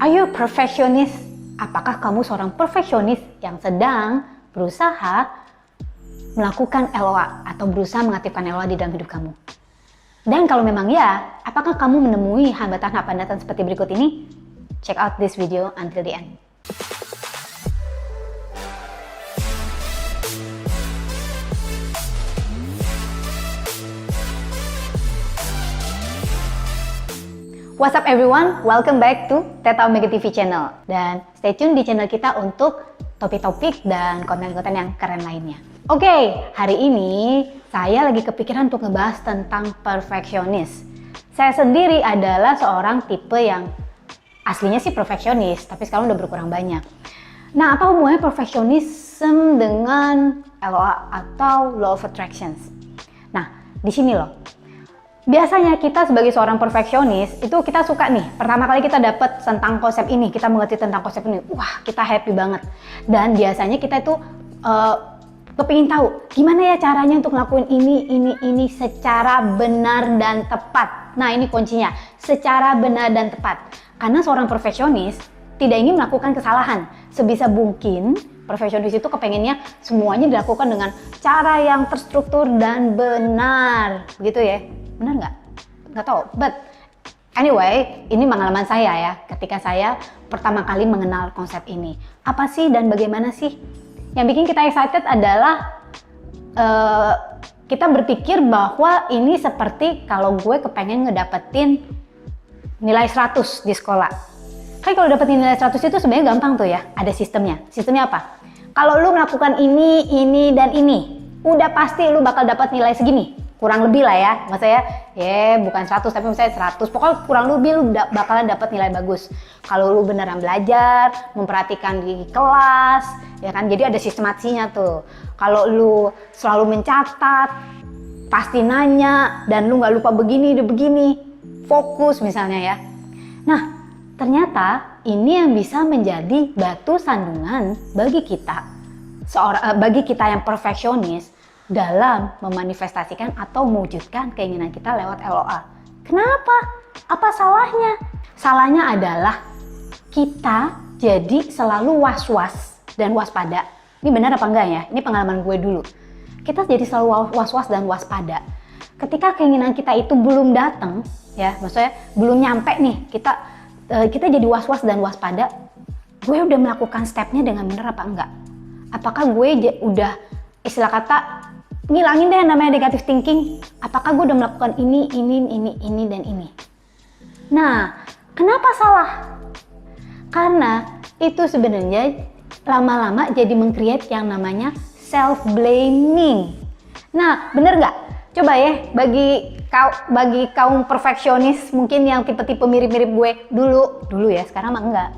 Are you a perfectionist? Apakah kamu seorang perfeksionis yang sedang berusaha melakukan LOA atau berusaha mengaktifkan LOA di dalam hidup kamu? Dan kalau memang ya, apakah kamu menemui hambatan-hambatan seperti berikut ini? Check out this video until the end. What's up everyone, welcome back to Teta Omega TV channel. Dan stay tune di channel kita untuk topik-topik dan konten-konten yang keren lainnya. Oke, hari ini saya lagi kepikiran untuk ngebahas tentang perfeksionis. Saya sendiri adalah seorang tipe yang aslinya sih perfeksionis, tapi sekarang udah berkurang banyak. Nah, apa hubungannya perfeksionisme dengan LOA atau Law of Attractions? Nah, di sini loh. Biasanya kita sebagai seorang perfeksionis itu kita suka nih, pertama kali kita dapat tentang konsep ini, kita mengerti tentang konsep ini, wah kita happy banget. Dan biasanya kita itu kepingin tahu gimana ya caranya untuk ngelakuin ini secara benar dan tepat. Nah ini kuncinya, secara benar dan tepat. Karena seorang perfeksionis tidak ingin melakukan kesalahan. Sebisa mungkin perfeksionis itu kepengennya semuanya dilakukan dengan cara yang terstruktur dan benar, gitu ya. Benar nggak? Nggak tahu. But anyway, ini pengalaman saya ya. Ketika saya pertama kali mengenal konsep ini. Apa sih dan bagaimana sih? Yang bikin kita excited adalah kita berpikir bahwa ini seperti kalau gue kepengen ngedapetin nilai 100 di sekolah. Kan kalau dapetin nilai 100 itu sebenarnya gampang tuh ya. Ada sistemnya. Sistemnya apa? Kalau lu melakukan ini, dan ini, udah pasti lu bakal dapat nilai segini. Kurang lebih lah ya, maksudnya ya bukan 100 tapi misalnya 100, pokoknya kurang lebih lu bakalan dapat nilai bagus kalau lu beneran belajar, memperhatikan di kelas ya kan. Jadi ada sistematisnya tuh. Kalau lu selalu mencatat, pasti nanya, dan lu nggak lupa begini, fokus misalnya ya. Nah ternyata ini yang bisa menjadi batu sandungan bagi kita yang perfeksionis dalam memanifestasikan atau mewujudkan keinginan kita lewat LOA. Kenapa? Apa salahnya? Salahnya adalah kita jadi selalu was-was dan waspada. Ini benar apa enggak ya? Ini pengalaman gue dulu. Kita jadi selalu was-was dan waspada. Ketika keinginan kita itu belum datang, ya, maksudnya belum nyampe nih, kita jadi was-was dan waspada. Gue udah melakukan stepnya dengan benar apa enggak? Apakah gue udah istilah kata ngilangin deh namanya negative thinking. Apakah gue udah melakukan ini, dan ini? Nah, kenapa salah? Karena itu sebenarnya lama-lama jadi meng-create yang namanya self-blaming. Nah, bener nggak? Coba ya, bagi kaum perfeksionis mungkin yang tipe-tipe mirip-mirip gue dulu ya, sekarang mah enggak.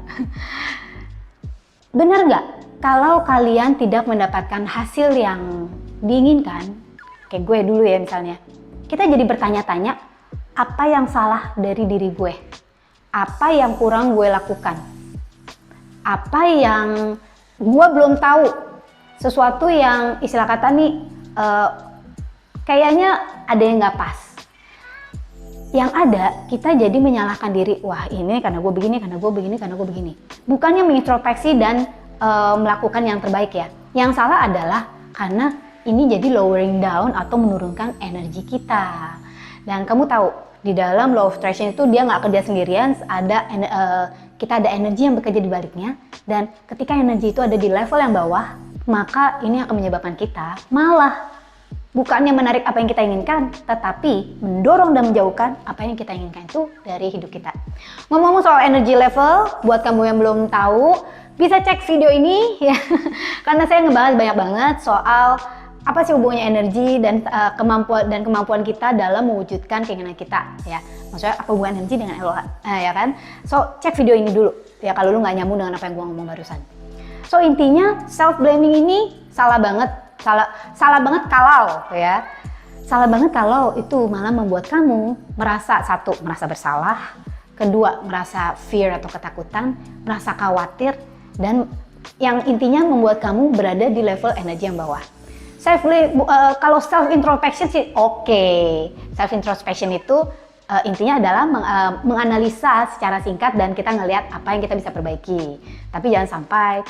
Bener nggak? Kalau kalian tidak mendapatkan hasil yang diinginkan, kayak gue dulu ya misalnya, kita jadi bertanya-tanya, apa yang salah dari diri gue? Apa yang kurang gue lakukan? Apa yang gue belum tahu? Sesuatu yang istilah kata nih, kayaknya ada yang nggak pas. Yang ada, kita jadi menyalahkan diri, wah ini karena gue begini, karena gue begini. Bukannya mengintrospeksi dan melakukan yang terbaik ya. Yang salah adalah karena ini jadi lowering down atau menurunkan energi kita. Dan kamu tahu, di dalam Law of Attraction itu dia nggak kerja sendirian, kita ada energi yang bekerja di baliknya. Dan ketika energi itu ada di level yang bawah, maka ini akan menyebabkan kita malah bukannya menarik apa yang kita inginkan, tetapi mendorong dan menjauhkan apa yang kita inginkan itu dari hidup kita. Ngomong soal energy level, buat kamu yang belum tahu, bisa cek video ini ya, karena saya ngebahas banyak banget soal apa sih hubungannya energi dan kemampuan kita dalam mewujudkan keinginan kita ya. Maksudnya apa hubungan energi dengan LOA ya kan. So cek video ini dulu ya kalau lu nggak nyambung dengan apa yang gua ngomong barusan. So intinya self blaming ini salah banget kalau ya. Salah banget kalau itu malah membuat kamu merasa merasa bersalah, kedua merasa fear atau ketakutan, merasa khawatir, dan yang intinya membuat kamu berada di level energi yang bawah. Kalau self introspection sih oke. Self introspection itu intinya adalah menganalisa secara singkat dan kita ngelihat apa yang kita bisa perbaiki. Tapi jangan sampai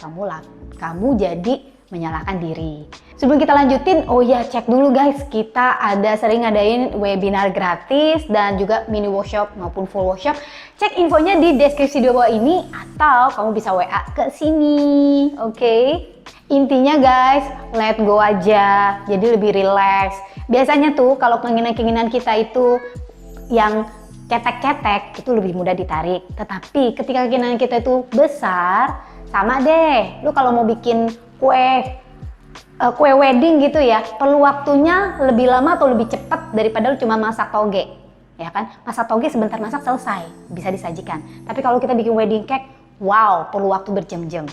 kamu jadi menyalahkan diri. Sebelum kita lanjutin, oh ya, cek dulu guys, kita sering ngadain webinar gratis dan juga mini workshop maupun full workshop. Cek infonya di deskripsi di bawah ini atau kamu bisa WA ke sini. Oke? Intinya guys, let go aja, jadi lebih relax. Biasanya tuh kalau keinginan-keinginan kita itu yang cetek-cetek itu lebih mudah ditarik. Tetapi ketika keinginan kita itu besar, sama deh. Lu kalau mau bikin kue wedding gitu ya, perlu waktunya lebih lama atau lebih cepat daripada lu cuma masak toge. Ya kan? Masak toge sebentar masak selesai, bisa disajikan. Tapi kalau kita bikin wedding cake, wow, perlu waktu berjam-jam.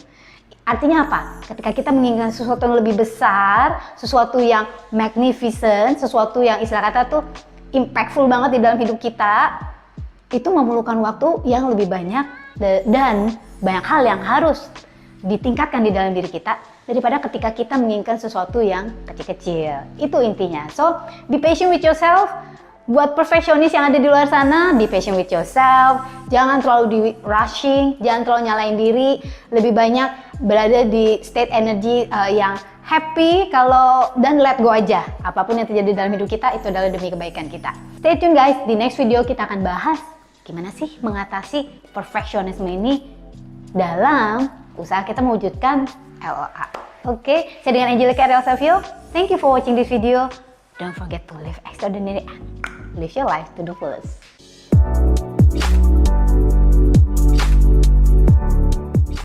Artinya apa? Ketika kita menginginkan sesuatu yang lebih besar, sesuatu yang magnificent, sesuatu yang istilah kata tuh impactful banget di dalam hidup kita, itu memerlukan waktu yang lebih banyak dan banyak hal yang harus ditingkatkan di dalam diri kita daripada ketika kita menginginkan sesuatu yang kecil-kecil. Itu intinya. So, be patient with yourself. Buat perfeksionis yang ada di luar sana, be patient with yourself. Jangan terlalu di rushing, jangan terlalu nyalain diri. Lebih banyak berada di state energy yang happy dan let go aja. Apapun yang terjadi dalam hidup kita itu adalah demi kebaikan kita. Stay tune guys, di next video kita akan bahas gimana sih mengatasi perfeksionisme ini dalam usaha kita mewujudkan LOA. Oke, saya dengan Angelica Ariel Savio. Thank you for watching this video. Don't forget to live extraordinary and live your life to the fullest.